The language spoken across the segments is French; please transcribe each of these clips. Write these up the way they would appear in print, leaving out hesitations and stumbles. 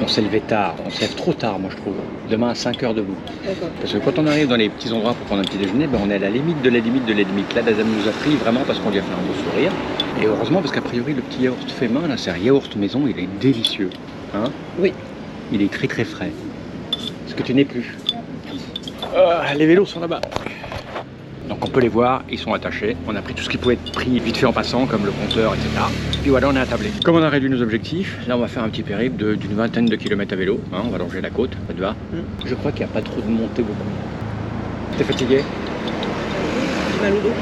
On s'est levé tard, on se lève trop tard moi je trouve. Demain à 5h debout. D'accord. Parce que quand on arrive dans les petits endroits pour prendre un petit déjeuner, ben on est à la limite de la limite de la limite. Là, Dazam nous a pris vraiment parce qu'on lui a fait un beau sourire. Et heureusement parce qu'a priori le petit yaourt fait main, là c'est un yaourt maison, il est délicieux. Hein? Oui. Il est très très frais. Ce que tu n'es plus. Les vélos sont là-bas. Donc on peut les voir, ils sont attachés. On a pris tout ce qui pouvait être pris vite fait en passant, comme le compteur, etc. Puis voilà, on est attablé. Comme on a réduit nos objectifs, là on va faire un petit périple d'une vingtaine de kilomètres à vélo. Hein, on va longer la côte, ça te va. Je crois qu'il n'y a pas trop de montée beaucoup. T'es fatigué? J'ai mal au dos.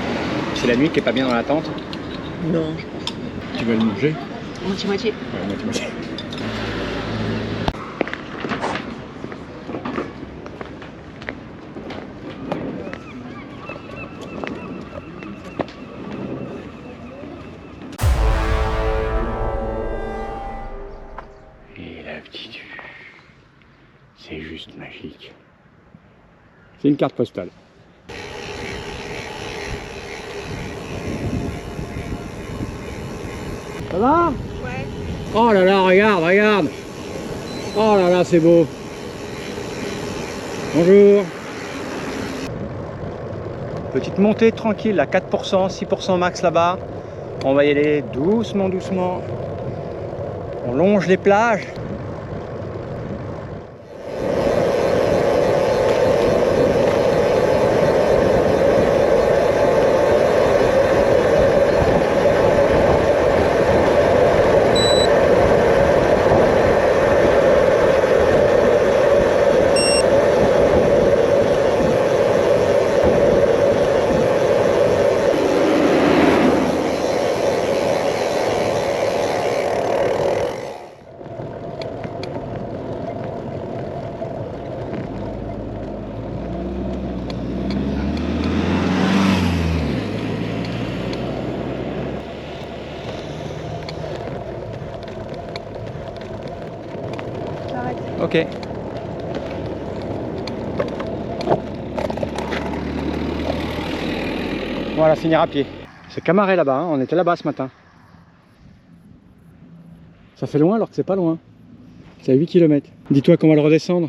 C'est la nuit qui est pas bien dans la tente? Non. Tu vas le manger? Moitié-moitié. Ouais, moitié-moitié. Et la petite vue, c'est juste magique. C'est une carte postale. Ça va? Ouais. Oh là là, regarde, regarde. Oh là là, c'est beau. Bonjour. Petite montée tranquille, à 4%, 6% max là-bas. On va y aller doucement, doucement. On longe les plages. Ok. Voilà, finir à pied. C'est Camaret là-bas, hein. On était là-bas ce matin. Ça fait loin alors que c'est pas loin. C'est à 8 km. Dis-toi qu'on va le redescendre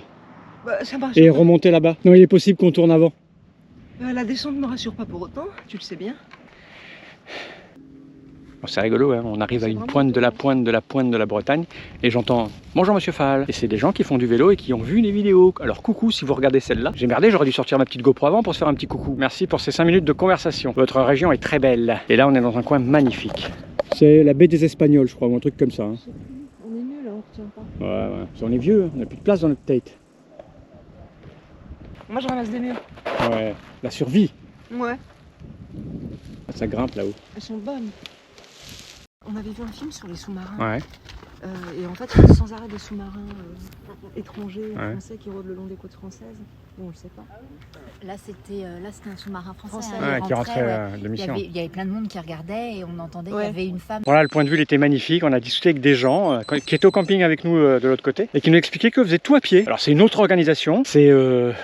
Bah, ça me et rassure pas. remonter là-bas. Non, il est possible qu'on tourne avant. La descente me rassure pas pour autant, tu le sais bien. Bon, c'est rigolo, hein. On arrive à C'est une vraiment pointe de la étonnant. pointe de la pointe de la Bretagne et j'entends « Bonjour Monsieur Fall ». Et c'est des gens qui font du vélo et qui ont vu les vidéos. Alors coucou si vous regardez celle-là. J'ai merdé, j'aurais dû sortir ma petite GoPro avant pour se faire un petit coucou. Merci pour ces 5 minutes de conversation. Votre région est très belle. Et là on est dans un coin magnifique. C'est la baie des Espagnols je crois, ou un truc comme ça. Hein. On est nul, on retient pas. Ouais, ouais. On est vieux, on n'a plus de place dans notre tête. Moi je ramasse des murs. Ouais, la survie. Ouais, Ça grimpe là-haut. elles sont bonnes. On avait vu un film sur les sous-marins. Ouais. Et en fait, il y a sans arrêt des sous-marins étrangers, Ouais. français qui rôdent le long des côtes françaises. Bon, on le sait pas. Là, c'était un sous-marin français. Français. hein, Ouais, qui rentrait ouais. de Il mission. y avait plein de monde qui regardait et on entendait qu'il Ouais. y avait une femme. Voilà, le point de vue il était magnifique. On a discuté avec des gens qui étaient au camping avec nous de l'autre côté et qui nous expliquaient qu'ils faisaient tout à pied. Alors c'est une autre organisation, c'est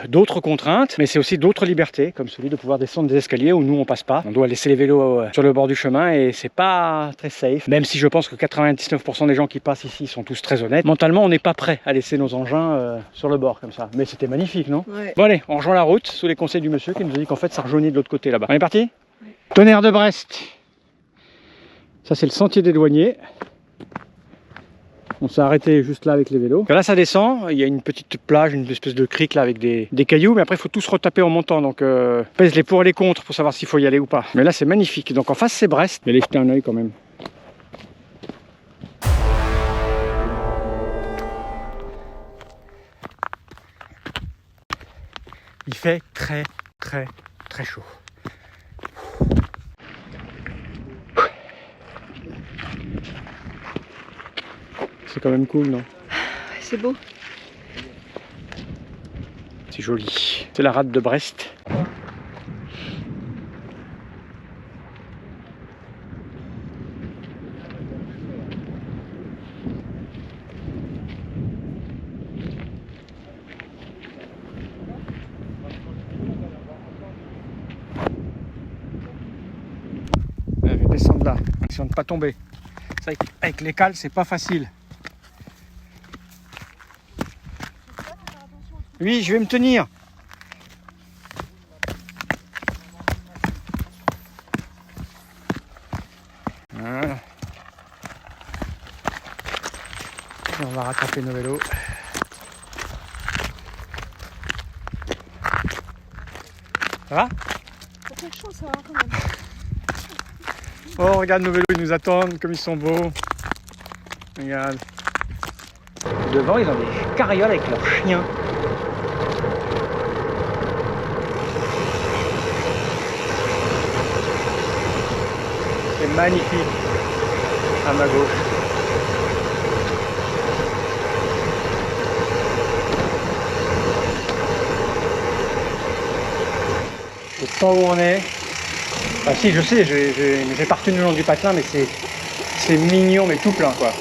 d'autres contraintes, mais c'est aussi d'autres libertés, comme celui de pouvoir descendre des escaliers où nous on passe pas. On doit laisser les vélos sur le bord du chemin et c'est pas très safe. Même si je pense que 99% des gens qui passent ici sont tous très honnêtes. Mentalement, on n'est pas prêt à laisser nos engins sur le bord comme ça. Mais c'était magnifique, non? Ouais. Bon allez, on rejoint la route sous les conseils du monsieur qui nous a dit qu'en fait ça rejoignait de l'autre côté là-bas. On est parti? Tonnerre de Brest. Ça c'est le sentier des douaniers. On s'est arrêté juste là avec les vélos. Là ça descend, il y a une petite plage, une espèce de crique là avec des cailloux, mais après il faut tous retaper en montant. Donc pèse les pour et les contre pour savoir s'il faut y aller ou pas. Mais là c'est magnifique. Donc en face c'est Brest. Mais allez jeter un œil quand même. Il fait très très chaud. C'est quand même cool, non? C'est beau. C'est joli. C'est la rade de Brest. Je vais descendre là, essayons de ne pas tomber. Ça, avec les cales, c'est pas facile. Oui, je vais me tenir. Voilà. Et on va rattraper nos vélos. Ça va? Ça fait chaud, ça va quand même. Oh, regarde nos vélos, ils nous attendent, comme ils sont beaux. Regarde. Devant, ils ont des carrioles avec leurs chiens. C'est magnifique. À ma gauche. Je sais pas où on est. Ah si, je sais, j'ai pas retenu le nom du patelin, mais c'est mignon, mais tout plein, quoi.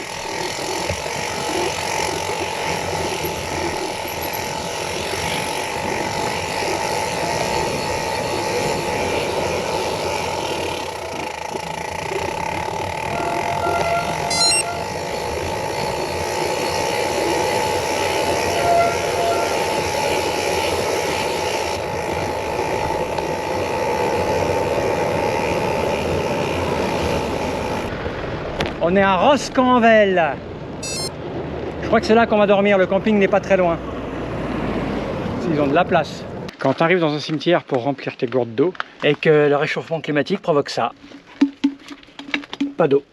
On est à Roscanvel. Je crois que c'est là qu'on va dormir, le camping n'est pas très loin. Ils ont de la place. Quand tu arrives dans un cimetière pour remplir tes gourdes d'eau et que le réchauffement climatique provoque ça, pas d'eau.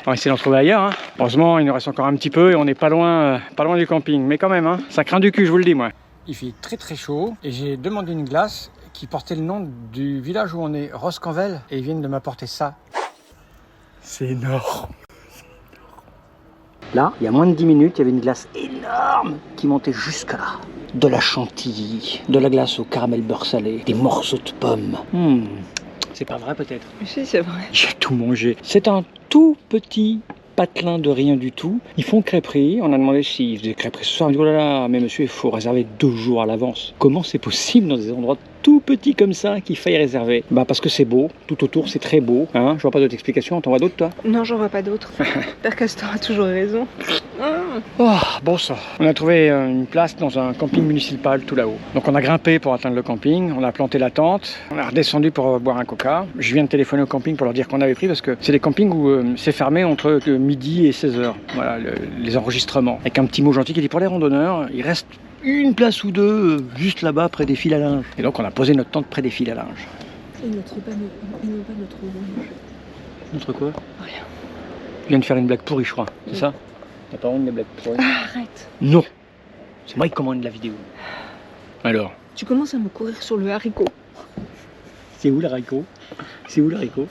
On va essayer d'en trouver ailleurs. Hein. Heureusement, il nous reste encore un petit peu et on n'est pas loin du camping. Mais quand même, hein, ça craint du cul, je vous le dis moi. Il fait très très chaud et j'ai demandé une glace qui portait le nom du village où on est, Roscanvel, et ils viennent de m'apporter ça. C'est énorme. Là, il y a moins de 10 minutes, il y avait une glace énorme qui montait jusque là. De la chantilly, de la glace au caramel beurre salé, des morceaux de pommes. C'est pas vrai peut-être? Si, c'est vrai. J'ai tout mangé. C'est un tout petit patelin de rien du tout. Ils font crêperie. On a demandé s'ils faisaient crêperie ce soir. On dit, oh là là, mais monsieur, il faut réserver 2 jours à l'avance. Comment c'est possible dans des endroits tout petits comme ça qu'il faille réserver? Bah parce que c'est beau. Tout autour, c'est très beau. Hein, je vois pas d'autres explications. T'en vois d'autres, toi? Non, j'en vois pas d'autres. Père Castor a toujours raison. Oh, bon ça. On a trouvé une place dans un camping municipal tout là-haut. Donc on a grimpé pour atteindre le camping, on a planté la tente, on a redescendu pour boire un coca. Je viens de téléphoner au camping pour leur dire qu'on avait pris parce que c'est des campings où c'est fermé entre midi et 16h. Voilà, les enregistrements. Avec un petit mot gentil qui dit pour les randonneurs, il reste une place ou deux juste là-bas près des fils à linge. Et donc on a posé notre tente près des fils à linge. Et notre rouge. Notre quoi? Rien. Tu viens de faire une blague pourrie, je crois, c'est ça? T'as pas honte des blagues pourries? Arrête. Non. C'est moi qui commande la vidéo. Alors? Tu commences à me courir sur le haricot. C'est où le haricot? C'est où le haricot?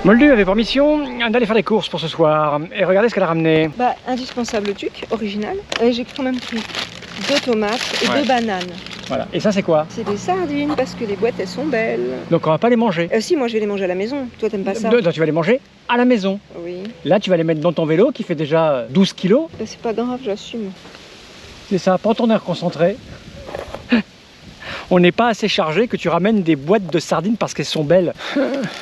Moldu avait pour mission d'aller faire des courses pour ce soir. Et regardez ce qu'elle a ramené. Bah, indispensable tuc, original. Et j'ai quand même pris 2 tomates et Ouais. 2 bananes. Voilà. Et ça, c'est quoi? C'est des sardines parce que les boîtes elles sont belles. Donc on va pas les manger. Si, moi je vais les manger à la maison. Toi t'aimes pas ça? Donc tu vas les manger à la maison. Oui. Là, tu vas les mettre dans ton vélo qui fait déjà 12 kilos. Bah, c'est pas grave, j'assume. C'est ça, prends ton air concentré. On n'est pas assez chargé que tu ramènes des boîtes de sardines parce qu'elles sont belles.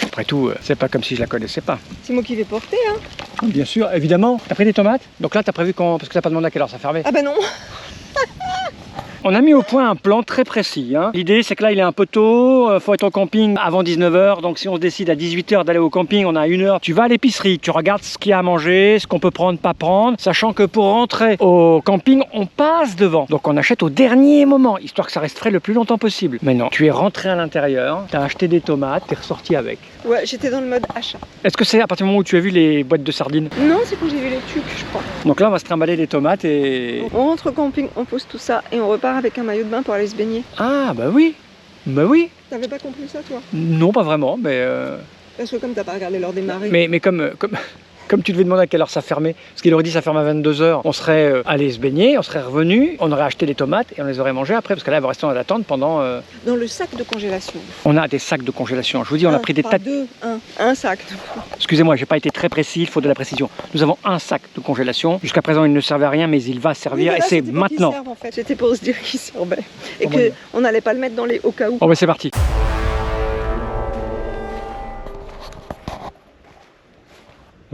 Après tout, c'est pas comme si je la connaissais pas. C'est moi qui vais porter, hein. Bien sûr, évidemment. T'as pris des tomates? Donc là, t'as prévu quand? Parce que t'as pas demandé à quelle heure ça fermait. Ah bah non. On a mis au point un plan très précis. Hein. L'idée, c'est que là, il est un peu tôt. Faut être au camping avant 19h. Donc, si on se décide à 18h d'aller au camping, on a 1 heure. Tu vas à l'épicerie, tu regardes ce qu'il y a à manger, ce qu'on peut prendre, pas prendre. Sachant que pour rentrer au camping, on passe devant. Donc, on achète au dernier moment, histoire que ça reste frais le plus longtemps possible. Mais non, tu es rentré à l'intérieur, tu as acheté des tomates, tu es ressorti avec. Ouais, j'étais dans le mode achat. Est-ce que c'est à partir du moment où tu as vu les boîtes de sardines? Non, c'est quand j'ai vu les tucs, je crois. Donc là, on va se trimballer des tomates et... On rentre au camping, on pose tout ça et on repart avec un maillot de bain pour aller se baigner. Ah, bah oui. Bah oui. T'avais pas compris ça, toi? Non, pas vraiment, mais... Parce que comme t'as pas regardé l'heure des marées. Mais comme tu devais demander à quelle heure ça fermait, parce qu'il aurait dit ça ferme à 22h, on serait allé se baigner, on serait revenu, on aurait acheté des tomates et on les aurait mangées après, parce que là, elle va rester en attente pendant... Dans le sac de congélation. On a des sacs de congélation. Je vous dis, on a pris des tas de... Un sac. Excusez-moi, j'ai pas été très précis, il faut de la précision. Nous avons un sac de congélation. Jusqu'à présent, il ne servait à rien, mais il va servir et c'est maintenant. En fait. C'était pour se dire qu'il servait. Et Oh, qu'on n'allait pas le mettre dans les au cas où. Bon, bah, c'est parti.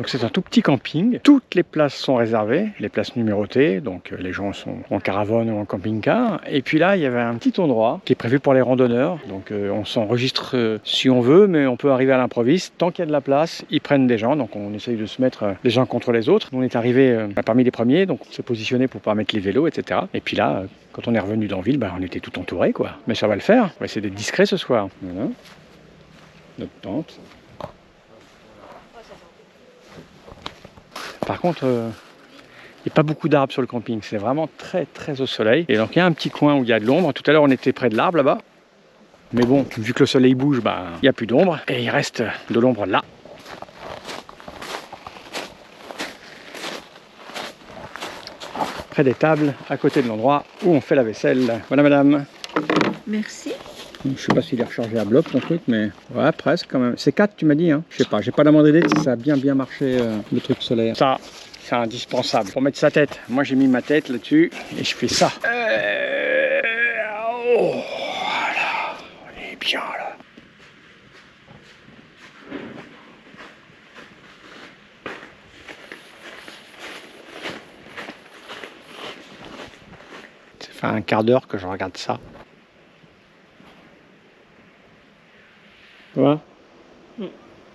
Donc c'est un tout petit camping. Toutes les places sont réservées, les places numérotées. Donc les gens sont en caravane ou en camping-car. Et puis là, il y avait un petit endroit qui est prévu pour les randonneurs. Donc on s'enregistre si on veut, mais on peut arriver à l'improviste. Tant qu'il y a de la place, ils prennent des gens. Donc on essaye de se mettre les uns contre les autres. Nous, on est arrivé parmi les premiers, donc on s'est positionné pour pouvoir mettre les vélos, etc. Et puis là, quand on est revenu dans la ville, on était tout entouré, quoi. Mais ça va le faire. On va essayer d'être discret ce soir. Voilà. Notre tente. Par contre, il n'y a pas beaucoup d'arbres sur le camping. C'est vraiment très très au soleil. Et donc il y a un petit coin où il y a de l'ombre. Tout à l'heure, on était près de l'arbre là-bas. Mais bon, vu que le soleil bouge, il n'y a plus d'ombre. Et il reste de l'ombre là. Près des tables, à côté de l'endroit où on fait la vaisselle. Voilà madame. Merci. Je sais pas s'il est rechargé à bloc ton truc, mais ouais, presque quand même. C'est 4 tu m'as dit, hein. Je sais pas, j'ai pas la moindre idée si ça a bien marché le truc solaire. Ça, c'est indispensable pour mettre sa tête. Moi j'ai mis ma tête là-dessus et je fais ça. Oh, voilà, on est bien là. Ça fait un quart d'heure que je regarde ça. Ouais.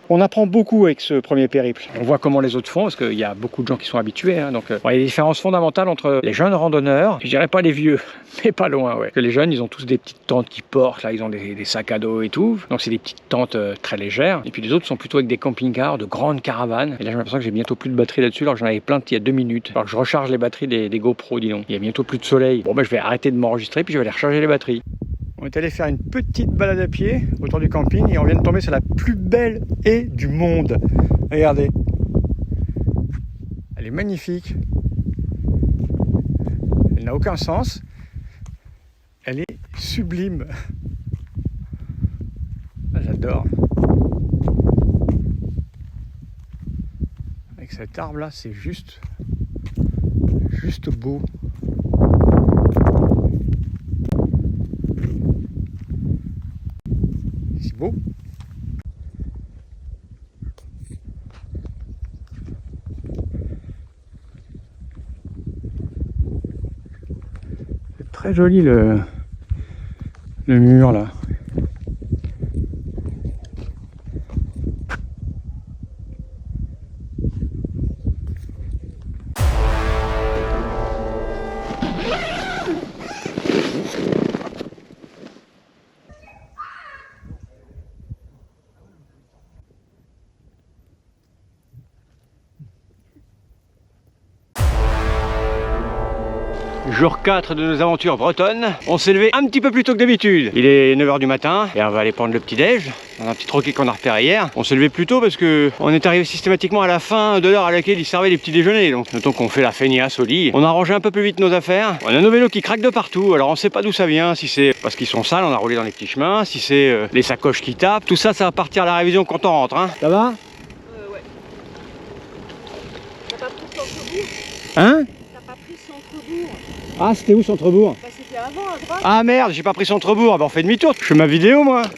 On apprend beaucoup avec ce premier périple. On voit comment les autres font, parce qu'il y a beaucoup de gens qui sont habitués. Hein, donc, il y a des différences fondamentales entre les jeunes randonneurs, je dirais pas les vieux, mais pas loin. Ouais. Parce que les jeunes, ils ont tous des petites tentes qu'ils portent, là, ils ont des sacs à dos et tout. Donc c'est des petites tentes très légères. Et puis les autres sont plutôt avec des camping-cars, de grandes caravanes. Et là, j'ai l'impression que j'ai bientôt plus de batterie là-dessus, alors que j'en avais plein il y a 2 minutes. Alors que je recharge les batteries des GoPro, dis donc. Il y a bientôt plus de soleil. Bon, je vais arrêter de m'enregistrer, puis je vais aller recharger les batteries. On est allé faire une petite balade à pied autour du camping et on vient de tomber sur la plus belle haie du monde. Regardez. Elle est magnifique. Elle n'a aucun sens. Elle est sublime. Ah, j'adore. Avec cet arbre là, c'est juste beau. C'est beau. C'est très joli le mur là. Jour 4 de nos aventures bretonnes. On s'est levé un petit peu plus tôt que d'habitude. Il est 9 h du matin et on va aller prendre le petit-déj dans un petit troquet qu'on a repéré hier. On s'est levé plus tôt parce que on est arrivé systématiquement à la fin de l'heure à laquelle ils servaient les petits déjeuners. Donc notons qu'on fait la feignasse au lit. On a rangé un peu plus vite nos affaires. On a nos vélos qui craquent de partout. Alors on sait pas d'où ça vient. Si c'est parce qu'ils sont sales, on a roulé dans les petits chemins. Si c'est les sacoches qui tapent. Tout ça, ça va partir à la révision quand on rentre. Hein. Ça va? Ouais. T'as pas pris Centrebourg? Hein? T'as pas pris Centrebourg? Ah, c'était où Centrebourg? Bah c'était avant à droite. Ah merde, j'ai pas pris Centrebourg. On fait demi-tour. Je fais ma vidéo moi. Oui,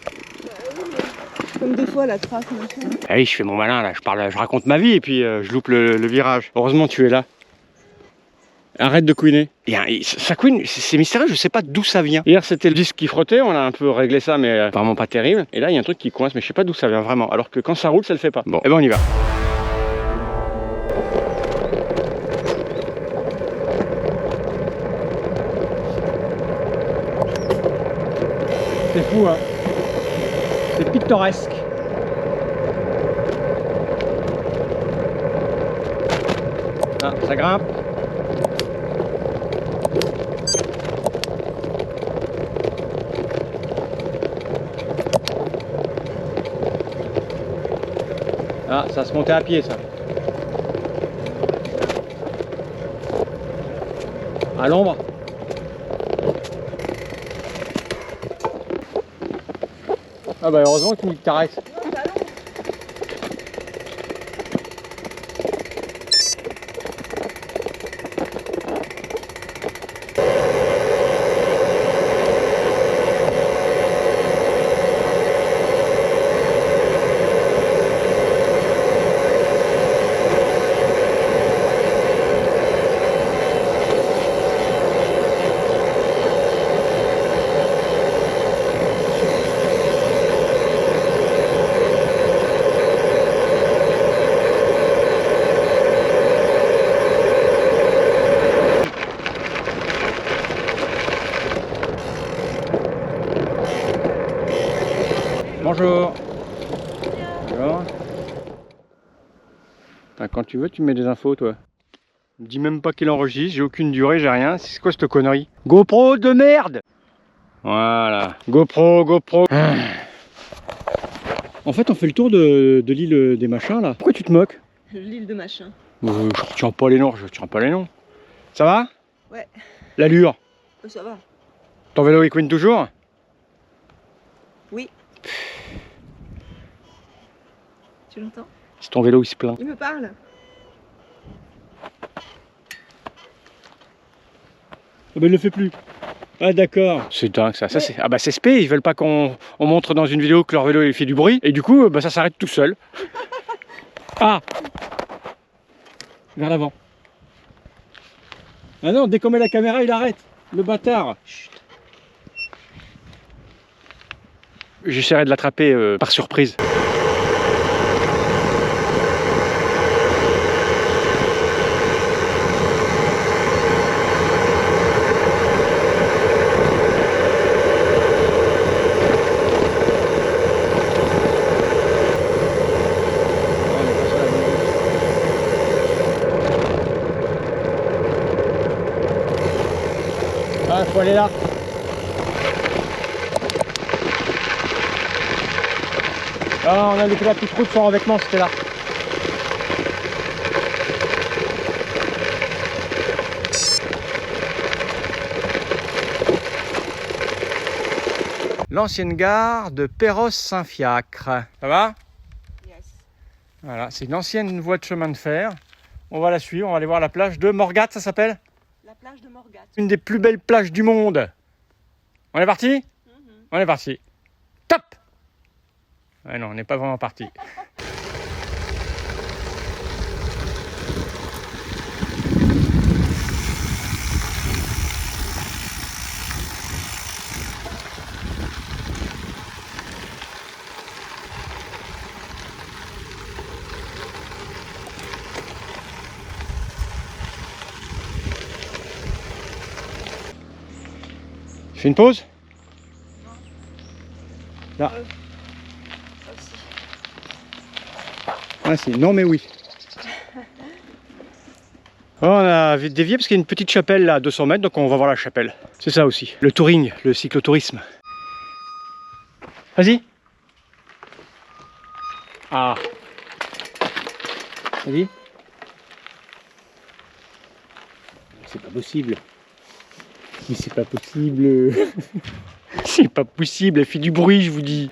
mais comme des fois la trace machin. Ah oui, je fais mon malin là, je raconte ma vie et puis je loupe le virage. Heureusement tu es là. Arrête de couiner. Ça couine, c'est mystérieux, je sais pas d'où ça vient. Hier c'était le disque qui frottait, on a un peu réglé ça mais apparemment pas terrible. Et là il y a un truc qui coince mais je sais pas d'où ça vient vraiment. Alors que quand ça roule ça le fait pas. Bon, et ben on y va. C'est fou hein. C'est pittoresque. Ah, ça grimpe. Ah, ça se montait à pied ça. À l'ombre. Ah bah heureusement que tu me caresses. Bonjour. Bonjour. Ah, quand tu veux, tu mets des infos, toi. Me dis même pas qu'il enregistre, j'ai aucune durée, j'ai rien. C'est quoi cette connerie? GoPro de merde! Voilà. GoPro. Ah. En fait, on fait le tour de l'île des machins, là. Pourquoi tu te moques? L'île de machin. Je retiens pas les noms, Ça va? Ouais. L'allure? Ça va. Ton vélo il couine toujours? Oui. Tu l'entends? Si ton vélo il se plaint. Il me parle. Ah ben il le fait plus. Ah d'accord. C'est dingue ça. Ça c'est... Ah bah c'est spé, ils veulent pas qu'on montre dans une vidéo que leur vélo il fait du bruit. Et du coup bah, ça s'arrête tout seul. Ah! Vers l'avant. Ah non, dès qu'on met la caméra il arrête. Le bâtard. Chut. J'essaierai de l'attraper par surprise. Ah, faut aller là. Ah, on a loupé la petite route sans revêtement, c'était là. L'ancienne gare de Perros-Saint-Fiacre. Ça va? Yes. Voilà, c'est une ancienne voie de chemin de fer. On va la suivre, on va aller voir la plage de Morgat, ça s'appelle? La plage de Morgat. Une des plus belles plages du monde. On est parti? On est parti. Top! Ouais, non, on n'est pas vraiment parti. Je fais une pause? Là. Ah si, non mais oui. Oh, on a dévié parce qu'il y a une petite chapelle là à 200 mètres, donc on va voir la chapelle. C'est ça aussi, le touring, le cyclotourisme. Vas-y. Ah. Vas-y. C'est pas possible. Mais c'est pas possible. C'est pas possible, elle fait du bruit, je vous dis.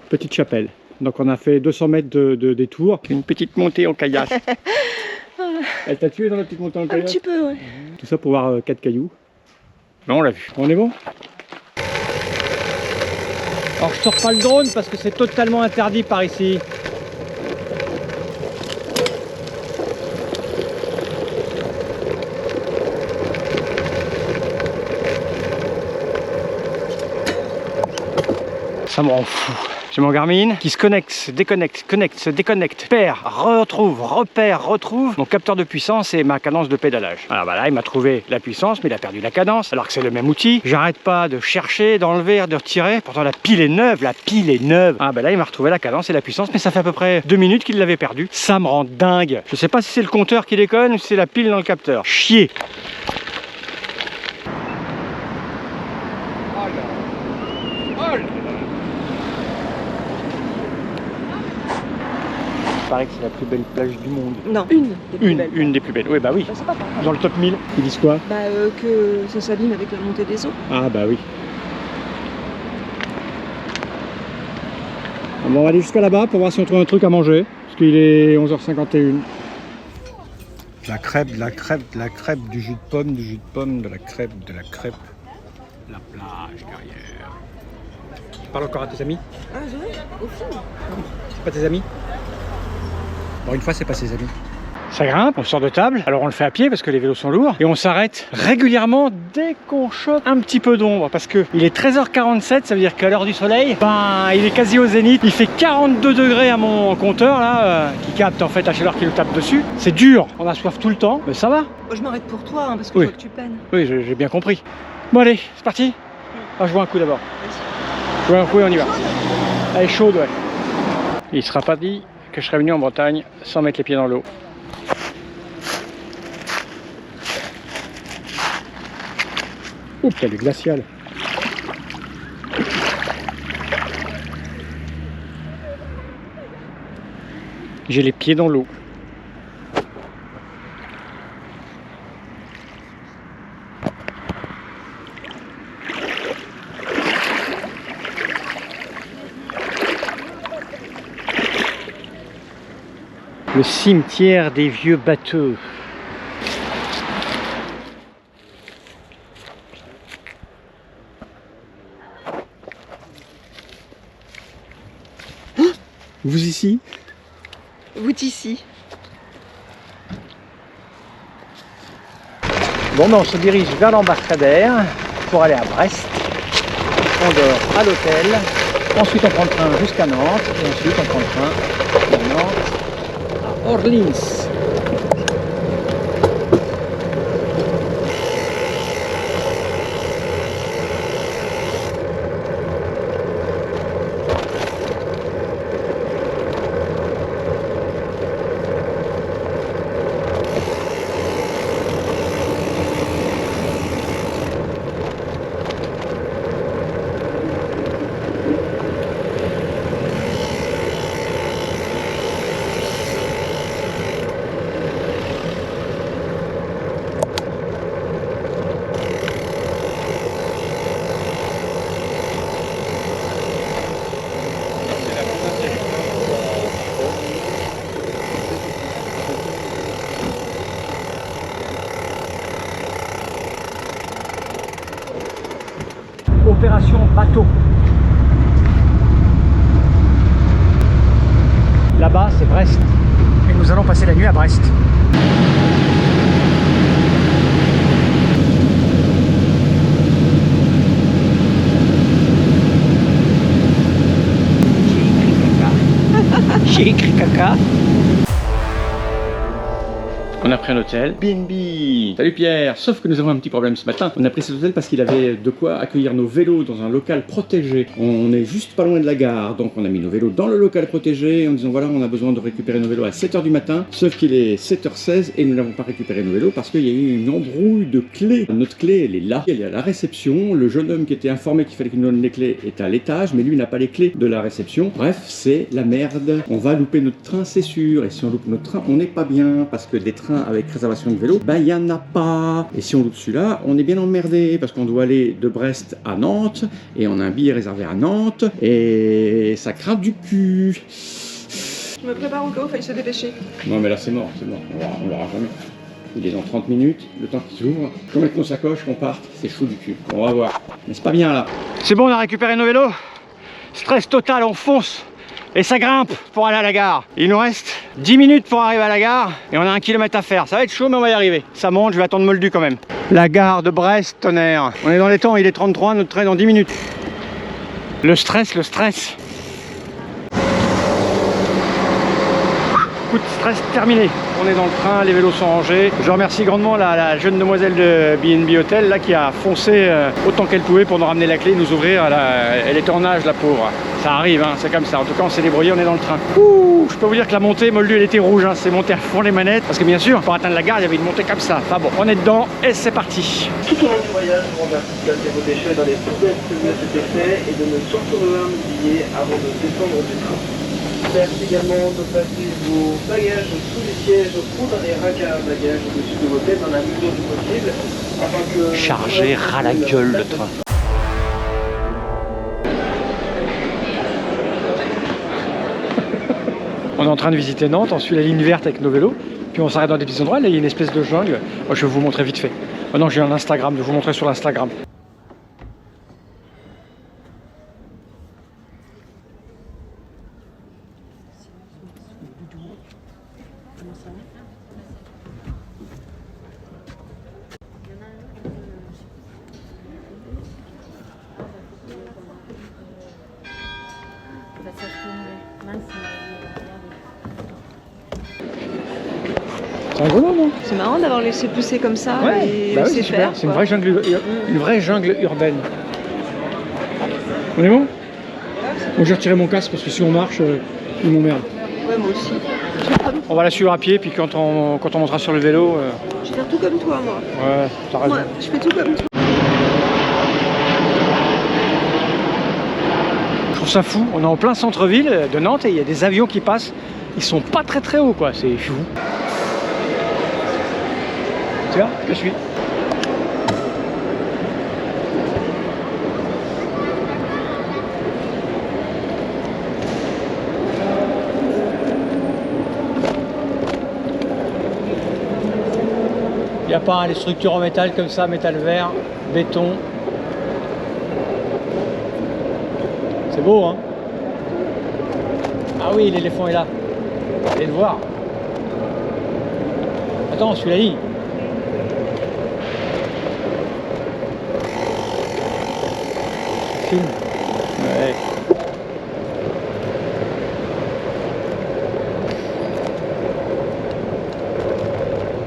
Petite chapelle. Donc on a fait 200 mètres de détour. Une petite montée en caillasse. Elle t'a tué dans la petite montée en caillasse? Un petit peu, ouais. Tout ça pour voir 4 cailloux. Non, on l'a vu. On est bon? Alors je sors pas le drone parce que c'est totalement interdit par ici. Ça me rend fou. J'ai mon Garmin qui se connecte, se déconnecte, connecte, se déconnecte, perd, retrouve, repère, retrouve mon capteur de puissance et ma cadence de pédalage. Alors bah là, il m'a trouvé la puissance, mais il a perdu la cadence, alors que c'est le même outil. J'arrête pas de chercher, d'enlever, de retirer. Pourtant, la pile est neuve, la pile est neuve. Ah bah là, il m'a retrouvé la cadence et la puissance, mais ça fait à peu près 2 minutes qu'il l'avait perdu. Ça me rend dingue. Je sais pas si c'est le compteur qui déconne ou si c'est la pile dans le capteur. Chier. Il paraît que c'est la plus belle plage du monde. Non, une des plus belles. Une des plus belles, oui bah oui. Bah, c'est pas pareil. Dans le top 1000, ils disent quoi? Bah que ça s'abîme avec la montée des eaux. Ah bah oui. Bon, on va aller jusqu'à là-bas pour voir si on trouve un truc à manger. Parce qu'il est 11h51. De la crêpe, de la crêpe, de la crêpe, du jus de pomme, du jus de pomme, de la crêpe, de la crêpe. La plage derrière. Parle encore à tes amis? Ah ouais, au film. C'est pas tes amis? Bon, une fois, c'est pas ses amis. Ça grimpe, on sort de table. Alors on le fait à pied parce que les vélos sont lourds. Et on s'arrête régulièrement dès qu'on chope un petit peu d'ombre. Parce que il est 13h47, ça veut dire qu'à l'heure du soleil, ben il est quasi au zénith. Il fait 42 degrés à mon compteur là, qui capte en fait la chaleur qui nous tape dessus. C'est dur, on a soif tout le temps, mais ça va. Moi, je m'arrête pour toi, hein, parce que Oui. je vois que tu peines. Oui, j'ai bien compris. Bon allez, c'est parti. Ah, je vois un coup d'abord. Vas-y. Je vois un coup et on y va. Elle est chaude, ouais. Il ne sera pas dit que je serais venu en Bretagne sans mettre les pieds dans l'eau. Oups, elle est glaciale. J'ai les pieds dans l'eau. Le cimetière des vieux bateaux. Vous ici? Vous ici. Bon, ben on se dirige vers l'embarcadère pour aller à Brest. On dort à l'hôtel. Ensuite, on prend le train jusqu'à Nantes. Et ensuite, on prend le train de Nantes à Orleans. Opération bateau. Là-bas, c'est Brest. Et nous allons passer la nuit à Brest. J'ai écrit caca. On a pris un hôtel. BNB. Salut Pierre. Sauf que nous avons un petit problème ce matin. On a pris cet hôtel parce qu'il avait de quoi accueillir nos vélos dans un local protégé. On est juste pas loin de la gare. Donc on a mis nos vélos dans le local protégé en disant voilà, on a besoin de récupérer nos vélos à 7h du matin. Sauf qu'il est 7h16 et nous n'avons pas récupéré nos vélos parce qu'il y a eu une embrouille de clés. Notre clé, elle est là. Elle est à la réception. Le jeune homme qui était informé qu'il fallait qu'il nous donne les clés est à l'étage, mais lui n'a pas les clés de la réception. Bref, c'est la merde. On va louper notre train, c'est sûr. Et si on loupe notre train, on n'est pas bien parce que des trains avec réservation de vélo, ben il n'y en a pas. Et si on loupe celui-là, on est bien emmerdé parce qu'on doit aller de Brest à Nantes et on a un billet réservé à Nantes et ça craint du cul. Je me prépare au cas où, il faut se dépêcher. Non mais là c'est mort, on l'aura jamais. Il est dans 30 minutes, le temps qu'il s'ouvre. Faut mettre nos sacoches, qu'on parte, c'est chaud du cul. On va voir. Mais c'est pas bien là. C'est bon, on a récupéré nos vélos. Stress total, on fonce. Et ça grimpe pour aller à la gare. Il nous reste 10 minutes pour arriver à la gare et on a 1 kilomètre à faire. Ça va être chaud mais on va y arriver. Ça monte, je vais attendre Moldu quand même. La gare de Brest, tonnerre. On est dans les temps, il est 33, notre train est dans 10 minutes. Le stress, le stress. Coup de stress terminé. On est dans le train, les vélos sont rangés. Je remercie grandement la jeune demoiselle de BNB Hotel là, qui a foncé autant qu'elle pouvait pour nous ramener la clé, nous ouvrir. Elle était en âge la pauvre. Ça arrive, hein, c'est comme ça. En tout cas, on s'est débrouillé, on est dans le train. Ouh, je peux vous dire que la montée, Moldu, elle était rouge. Hein, c'est monté à fond les manettes. Parce que bien sûr, pour atteindre la gare, il y avait une montée comme ça. Enfin bon, on est dedans et c'est parti. Tout au long du voyage, je vous remercie de placer vos déchets dans les poubelles prévues à cet effet et de ne surtout rien oublier avant de descendre du train. Merci également de placer vos bagages sous les sièges ou dans les racks à bagages au-dessus de vos têtes dans la mesure du possible afin que... Chargé ras la gueule le train. On est en train de visiter Nantes, on suit la ligne verte avec nos vélos, puis on s'arrête dans des petits endroits, là il y a une espèce de jungle. Moi, je vais vous montrer vite fait. Maintenant j'ai un Instagram, je vais vous montrer sur l'Instagram. C'est rigolo, non? C'est marrant d'avoir laissé pousser comme ça et bah oui, laisser faire. C'est une vraie jungle urbaine. On est bon? Ouais, c'est Moi j'ai retiré mon casque parce que si on marche, il m'emmerde. Ouais, moi aussi. On va la suivre à pied, puis quand on montera sur le vélo... Je vais faire tout comme toi, moi. Ouais, t'as raison. Moi, je fais tout comme toi. Je trouve ça fou, on est en plein centre-ville de Nantes et il y a des avions qui passent. Ils sont pas très haut quoi, c'est fou. Tiens, je suis. Il n'y a pas les structures en métal comme ça, métal vert, béton. C'est beau, hein? Ah oui, l'éléphant est là. Allez le voir. Attends, celui-là, il. Film. Ouais.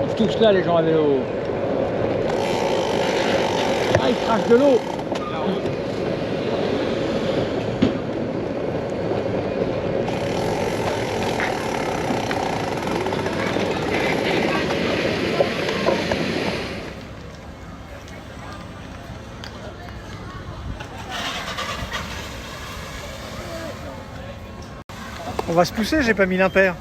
Ils sont tous là, les gens à vélo. Ah, ils crachent de l'eau. On va se pousser, j'ai pas mis l'impair.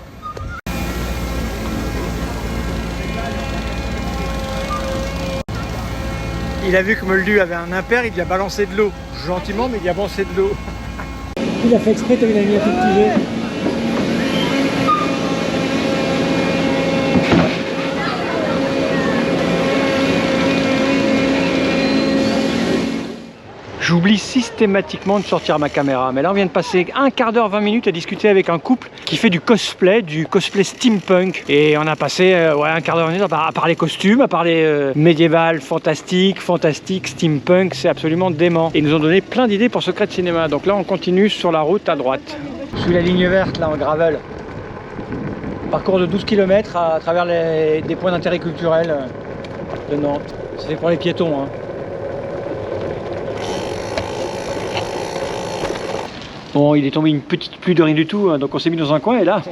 Il a vu que Moldu avait un impair, il lui a balancé de l'eau. Gentiment, mais il a balancé de l'eau. Il a fait exprès, il a mis un tout petit jet. J'oublie systématiquement de sortir ma caméra, mais là on vient de passer un quart d'heure, 20 minutes à discuter avec un couple qui fait du cosplay steampunk. Et on a passé un quart d'heure, 20 minutes à parler costumes, à parler médiéval, fantastique, steampunk, c'est absolument dément. Et ils nous ont donné plein d'idées pour Secret de Cinéma. Donc là on continue sur la route à droite. Je suis la ligne verte là en gravel. Parcours de 12 km à travers des points d'intérêt culturel de Nantes. C'est fait pour les piétons, hein. Bon, il est tombé une petite pluie de rien du tout, hein, donc on s'est mis dans un coin et là,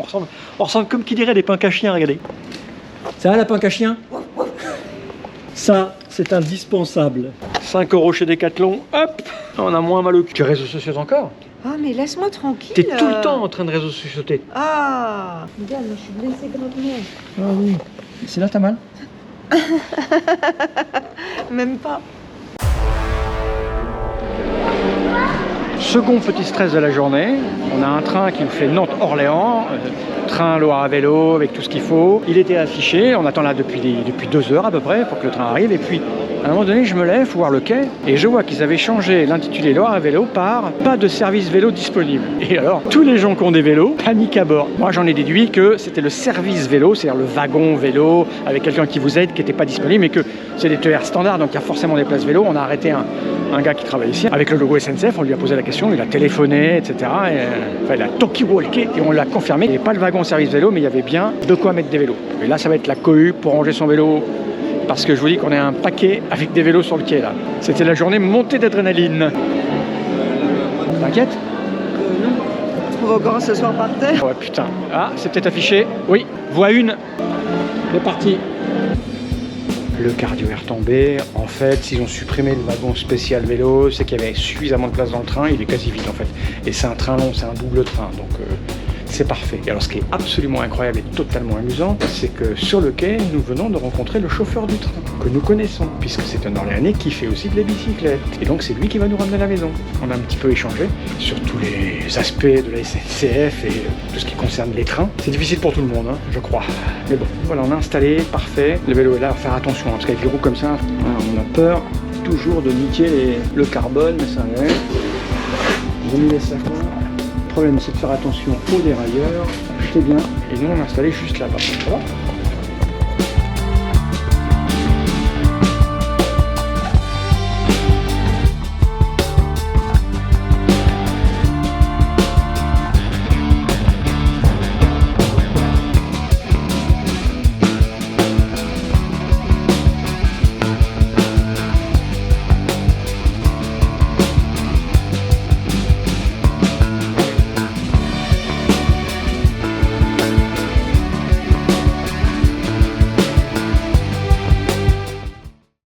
on ressemble comme qui dirait des pinques à chiens, regardez. Ça va la pinque à chien? Ça, c'est indispensable. 5 € chez Decathlon, hop, on a moins mal au cul. Tu réseaux sociaux encore? Ah, mais laisse-moi tranquille. T'es tout le temps en train de réseaux sociaux. Ah, regarde, moi je suis blessée gravement. Ah oui, c'est là t'as mal? Même pas. Second petit stress de la journée, on a un train qui nous fait Nantes-Orléans, train Loire à vélo avec tout ce qu'il faut. Il était affiché, on attend là depuis 2 heures à peu près pour que le train arrive et puis à un moment donné je me lève pour voir le quai et je vois qu'ils avaient changé l'intitulé Loire à vélo par pas de service vélo disponible. Et alors tous les gens qui ont des vélos paniquent à bord. Moi j'en ai déduit que c'était le service vélo, c'est-à-dire le wagon vélo avec quelqu'un qui vous aide qui n'était pas disponible mais que c'est des TER standards donc il y a forcément des places vélo. On a arrêté un gars qui travaille ici avec le logo SNCF, on lui a posé la question, il a téléphoné, etc. Et, il a talkie-walké et on l'a confirmé. Il n'y avait pas le wagon service vélo, mais il y avait bien de quoi mettre des vélos. Et là, ça va être la cohue pour ranger son vélo, parce que je vous dis qu'on est un paquet avec des vélos sur le quai là. C'était la journée montée d'adrénaline. T'inquiète? Non. On va encore s'asseoir par terre. Ouais, putain. Ah, c'est peut-être affiché. Oui, voie 1. C'est parti. Le cardio est retombé. En fait, s'ils ont supprimé le wagon spécial vélo, c'est qu'il y avait suffisamment de place dans le train. Il est quasi vide en fait. Et c'est un train long, c'est un double train. Donc c'est parfait. Et alors ce qui est absolument incroyable et totalement amusant, c'est que sur le quai, nous venons de rencontrer le chauffeur du train, que nous connaissons, puisque c'est un Orléanais qui fait aussi de la bicyclette. Et donc c'est lui qui va nous ramener à la maison. On a un petit peu échangé sur tous les aspects de la SNCF et tout ce qui concerne les trains. C'est difficile pour tout le monde, hein, je crois. Mais bon, voilà, on a installé, parfait. Le vélo est là, faire attention, hein, parce qu'avec les roues comme ça, on a peur toujours de niquer le carbone, mais ça va. J'ai mis les sacots. Le problème c'est de faire attention aux dérailleurs, achetez bien, et nous on a installé juste là-bas. Ça va ?